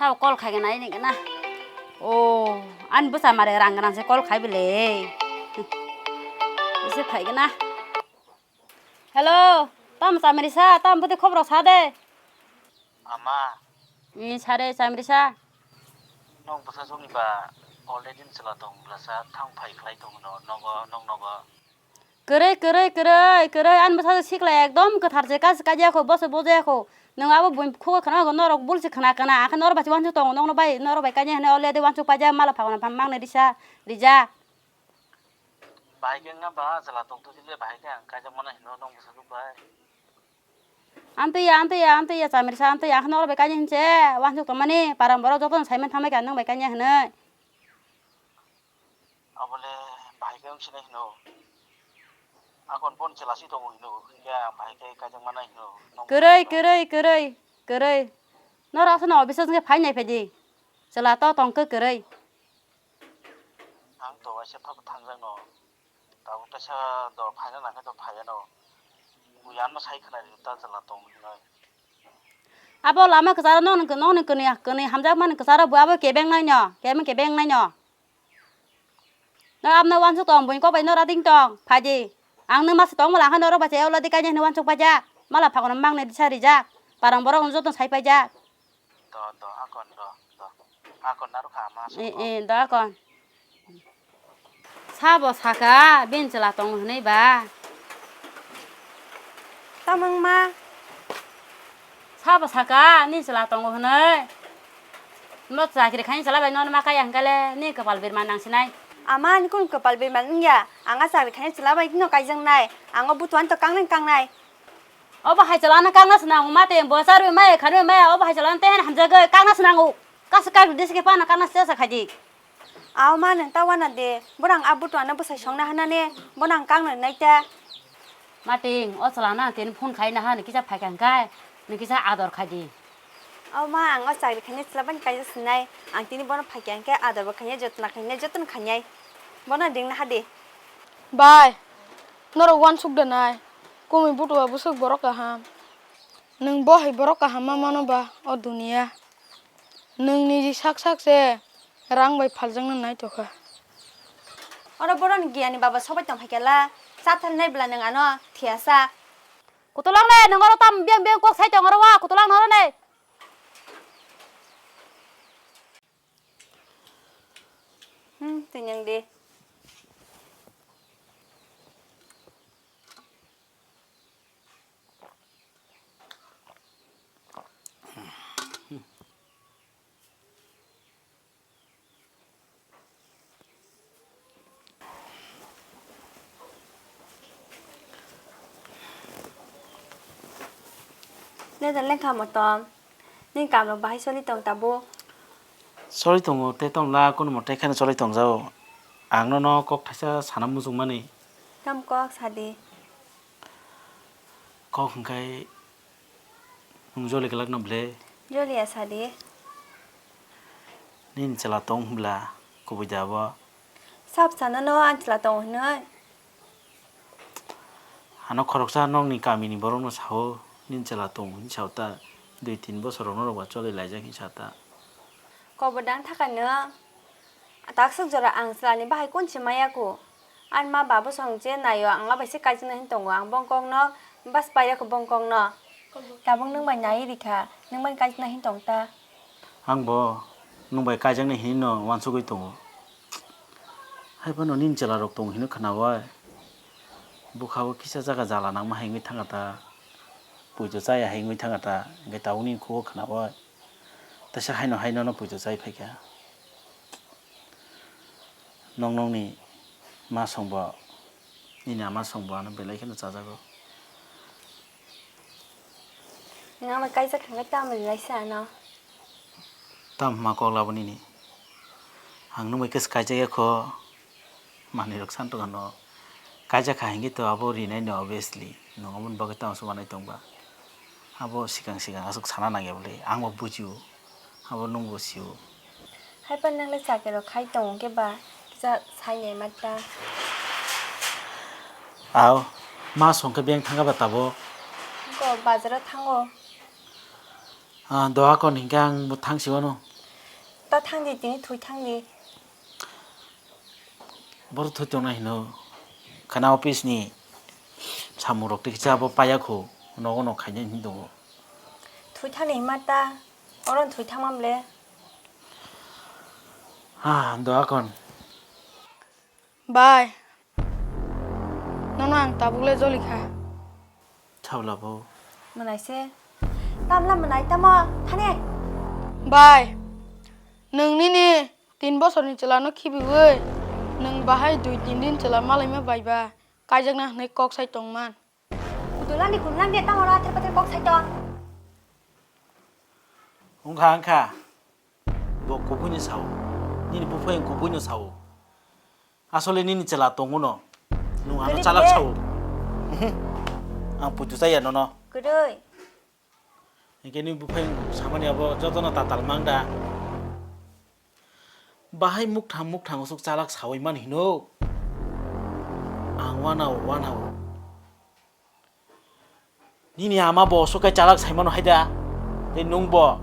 sao call khai cái này này cái na ô anh bữa sáng mà để rang cái nào sẽ call khai bị lệ sẽ khai cái na hello tao mà Marisa tao bữa khóc rồi sao đấy Ama sao đấy Marisa nong basa song ba already sala tong blasa thang phai khlai tong no nogo 그래 안 버서 시클래 एकदम 그 다르제 가지고 버서 보자고 너가 뭐 코가 가나 너로 볼지 가나 아까 너로 받지 완전 동 너로 바이 까냐 너 올레데 완전 빠자 말아 파고나 밤망네 리자 baik nga ba sala tong to sile baik ang ka jam mana hino nong basa lu ba 안돼야 자미리사 안돼야 너로 까냐 힌제 완전 동만이 바람 벌어 저던 살면 탐하게 안 너로 까냐 하네 abole baik ang sine hino akon pon celasi tong hino ya baik ka jam mana hino 그래 너라서 너 어디서 그 파이네 패지 잘라또 동그 그래 ang to ase phak thang jang no ta uta sa do phai na ka do phai no uyan ma sai khana ta sala tong hino 아버 라마 그 사람 너는 그네 함작만 그 사람 뭐야 개뱅 나냐 너 앞나 완숙 동 보니까 봐 너라 띵동 파지 앙는 마스 동 말아 너로 봐 제올라 디까지 너 완숙 봐자 말아 파고는 막내 디차리자 바람 보러 온 저도 사이 봐자 do akon naru kha ma 너 아건 사버 사가 벤슬라 동 흔히 봐 따멍마 사버 사가 니슬라 동 흔히 너 자기를 간이 살아 봐 너는 마카야 안 갈래 니 그발 비만 당신아이 아마 니군 그 발비 만냐 앙아 사비 칸에 슬라바 이노 가이정나이 앙아 부투한 또 깡는 어버 하이절라나 깡나스나 우마테 뭐사르 마에 가르 마에 어버 하이절라나 때는 함저거 깡나스나 고 가스깔 디스게 파나 깡나스서 가지 아마는 따와나데 뭐랑 아부투하나 부사 성나 하나네 뭐랑 깡는 나이때 마팅 어슬라나 때는 폰 가이나 하는 기자 파간가 니 기자 아더 가지 아마 앙아 사비 칸에 슬라바 가이스나이 앙티니 뭐나 파견게 아더 칸에 저튼 칸냐이 뭐나 딩나 하디 Bye. Nora wan suk danai. Ko mi butu wa busuk borok ham. Nung bo hi borok ham mano ba o dunia. Nung ni ji sak se rang bai phaljang na nai toka. 어라 보런 기아니 바바 서바이 좀 하게라 사탄 내블라 능 아노 티아사 고토랑네 너로 땀 병병 꼭 살정하러 와 고토랑 너네 그냥디 nên lên khám một tóm nên cảm được bài số đi tổng tabu sorry tong te tong la kon mo te khana sorry tong jao ang no kok thaisa sanam musung mani cam co sadi kok kai nung jole kelak no ble Julia sadi nin chala tong bla ko bu jawa sắp sana no anh là tổng nữa hano khoroksa nong ni kami ni borong no sao nin chala tong hin chauta 2-3 bosor no wa chole lai jang hi chata có bữa đáng thắc nữa tác sức rồi ăn sla ni bahai kun chimaya ko an ma babu song je na yo ang ba se kai jin hin tong ang bong kong no bas pa ya ko bong kong no ta bong nang ba nyai ri kha nang ban kai jin hin tong ta ang bo nung bai ka jang ni hin no wan su goi tong hai pa no nin chala rok tong hin khana wa bu khaw kisa jaga jala nang ma hengwi thangata pujo chaya hengwi thangata ge tauni ko khana wa ta sa haino no pujo chai phai ka nong ni ma songba ni na ma songba na belai khana cha jago nang ma kai sa khang ta mình lai sa no tam ma ko la bani ni hang no mai kes kai ja ko mani rok san to no kai ja kha hingi to abo ri nai no obviously no mun ba ka ta so manai tong ba abo sikang asuk sana na ge bole ang mo buju abo nong bo siu hai pan nang lai sa ke ro khai tong ke ba sa sai nhai ma ta ao ma song ka beng thanga ba tabo ko bazar thango doa kon hingang mu thang siwa no 다 탕디 띵이 토이 탕디 बर थोतो ना हिनो खाना ऑफिस नि सामुरक टिकचा बो पायाखौ नगो न खायनो हिन्दो 토이 탕디 이마다 어른 토이 탕맘래 हा दोआकन Bye. Nono ang tabule joli kha. थावलाबो 뭐나이세 땀람 뭐나이 땀어 타네 Bye. Nungni ni 3 bosorni chelano khibiwei. Nung bahai 2-3 din chela malai ma baiba. Kaijak na nei kok sai tongman. 구들란디 구들란디 땀어라 테르파테르 꼭 살던 ongkhangkha bo kubuini sao nini bufoyen kubuino sao asole nini chela tongono nunga no chalak sao ang putu saya nono 그래 ikeni bufoyen samani abo jotona tatal mangda bahai muk thang usuk chalak sawi man hino ang wanao nini ama bo sukai chalak saimano haida de nungbo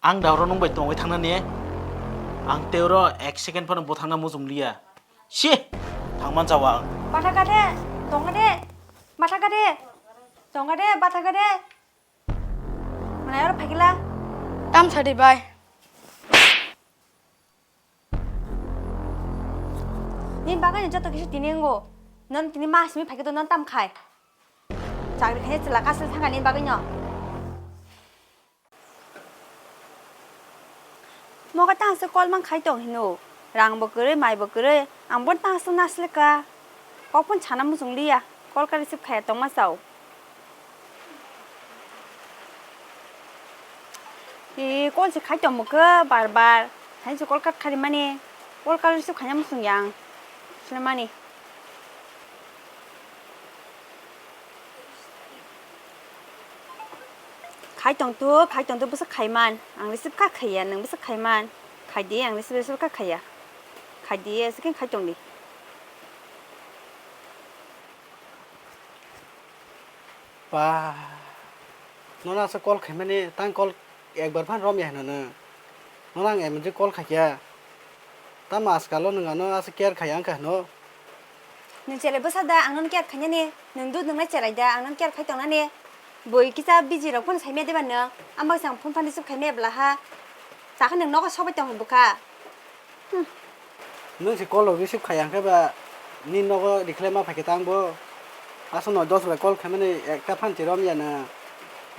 ang dauro nungbai tongoi thangnani ang teuro 1 second pano bo thangna mujumliya shi thangman jawa 마타가데 동가데 마타가데 동가데 마타가데 뭐나요 파길라 Tam sadi bye. 닌 바가니 저도 계속 뛰는고 넌 뛰니 마시미 파기도 넌 땀카이 자 그렇게 했을라 가슬 상가 닌 바가니요 뭐가 땅스 꼴만 카이동 히노 랑 버그레 마이 버그레 안본 땅스 나슬까 거푼 차나 무슨 리야 꼴까지 습 카야 똥만 싸우 이 꼴지 카이동 뭐그 바르바르 한지 꼴까 카리마니 꼴까지 습 카냐 무슨 양 슬마니 카이동도 무슨 카이만 안 리습 카카야 능 무슨 카이만 카이디 안 리습 카카야 카이디에 스킨 카이동리 Wah, nona se call khai mane tang call ek bar phan rom ya na na nona em je call khai ya ta mas kalo nunga no as care khai ang ka no 능 제레 버사다 앙는 깨 카냐니 능도 능나 제라이다 앙는 깨 카이동나니 보이 기사 비지라 폰 사이메 되반너 암박상 폰판 리습 카이메 블라하 자가 능 너가 서버 때 볼까 nung se call receive khai ang ka ba ni no go declare ma phai tang bo aso no dos ba call khai mane ek ta phan ti rom ya na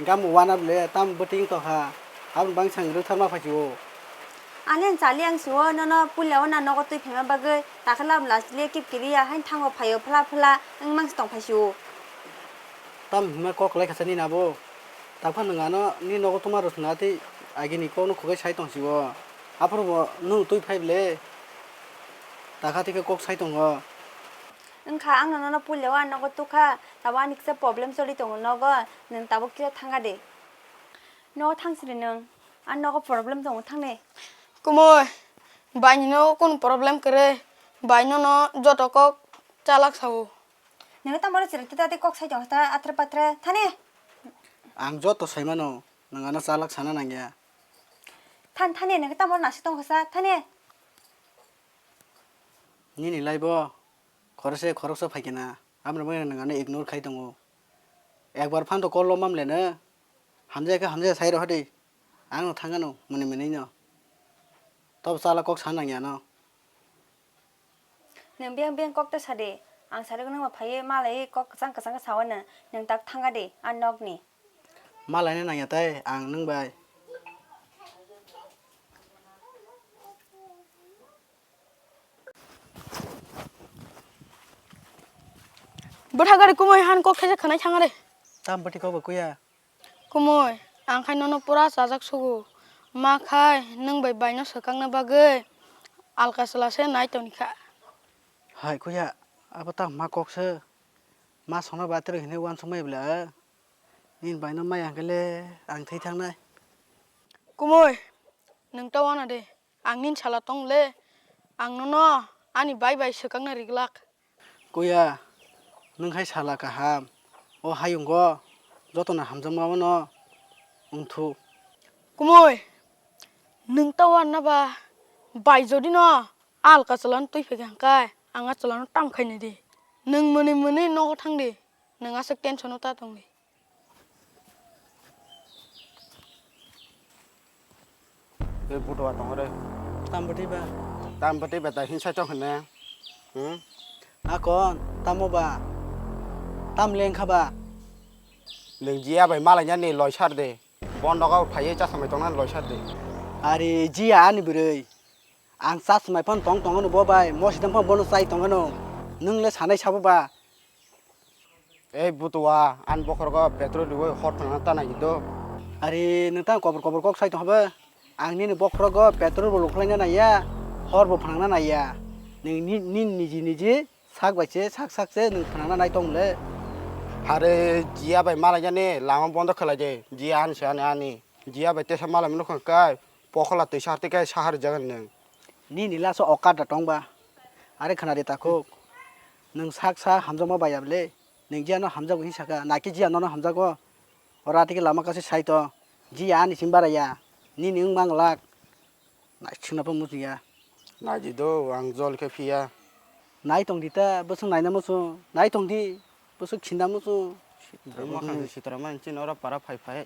gam wana ble tam buting to ha am bang sang ru tharma phai ju 아니는 잘리앙 수어 너너 불려오나 너가 또 병원 박을 다클람 라슬레 깁기리야 한 탕어 파요 플라플라 응망스 동 파슈 tam ma call lai khasani na bo ta phan nunga no ni no go tomaro sna ti agi ni ko no khogai sai tong si bo apro bo nu tui phai ble ta kha ti ke kok sai tong go 응카 앙 너너 불려와 너가 또카 나와 닉스 프로블em 소리 동 너가 는 따복지 탕가데 너 탕스리는 안 너가 프로블em 동 탕네 Kumoy. Bye ni no kun problem kare. Bye no no joto kok chalak sao. 내가 땀으로 지를 때다 꼭 사정 하다 아트라파트라 타네 ang jo to sai mano nanga na salak sana nang ya 탄 타네 내가 땀으로 나시던 거사 타네 ni ni lai bo khorse khorokso phaikena amra mo nanga na ignore khai dongo ekbar phan to call lo mam le na hamje sai ro hade ang no thangano mone mene no tob sala kok sana ya no 능 비앙비앙 꼭다 사데 앙 사르그는 뭐 파예 말에 꼭 상가상가 사원은 능딱 탕가데 안 녹니 malai ne nang ya tai ang nung bai Bethagari kumoy han kok khese khanai thangare. tam bati ko ba kuya Kumoy ang khai nono pura sajak sugu. Ma khai nung bai bai no sakang na bagai. Alka selase nai toni kha. hai kuya abata ma kok se ma sona ba tre hine wan somai bla nin bai no mai angale ang thai thang nai Kumoy nung tawana de. Ang nin chala tong le. Ang nono ani bai bai sakang na riglak. kuya nung hai sala ka ham o hayung go joto na hamjam ma no ungthu Kumoy, nung tawan na ba? Bayzo di no, al ka salan tuy pegang kai, anga salan tam khai ni di. Nung muni no thang di, nung asik tension ta tong di. cái bút đồ tông rồi tam bati ba tam bát bát tại hình sai trong hình nè akon tamo ba tam leng kha ba lưng gì à vậy mà lại nhá nè lòi sát đi bọn nó có phải chắc sao tông nó lòi sát đi are ji ani bure ang sas mai pon tong tong no bo bai mo sidam pon bon sai tong no nung le sanai sabo ba এই বুতুয়া আন বকরগো পেট্রোল দিবই হট ফানা তা নাই তো are nung ta kobor kok sai tong ba ang ni bokro go petrol bo loklai na ya hor bo phang na ya nung ni ji sak ba che sak che nung phang na nai tong le আরে জিয়া ভাই মারা জানে লামা বন্ধ খেলা যায় জিয়া আনছে আনি জিয়া ভাই তেসা মালা মিনো খায় পখলা তুই সারতে গায় সাহার জাগান নং ni la so okat da tong ba are khana de ta ko nung sak sa hamjong ma ba ya le nung ji no hamjong hi saka na ki ji no hamja go ora ti lama ka se sai to ji ya ni simbara ya ni nung mang lak na chuna pa mu ya না জি দো আং জল কে ফিয়া nai tong di ta bo sung nai na mo su nai tong di bo sung chin na mo su সিতরা মান চিন ওরা পারা phi phi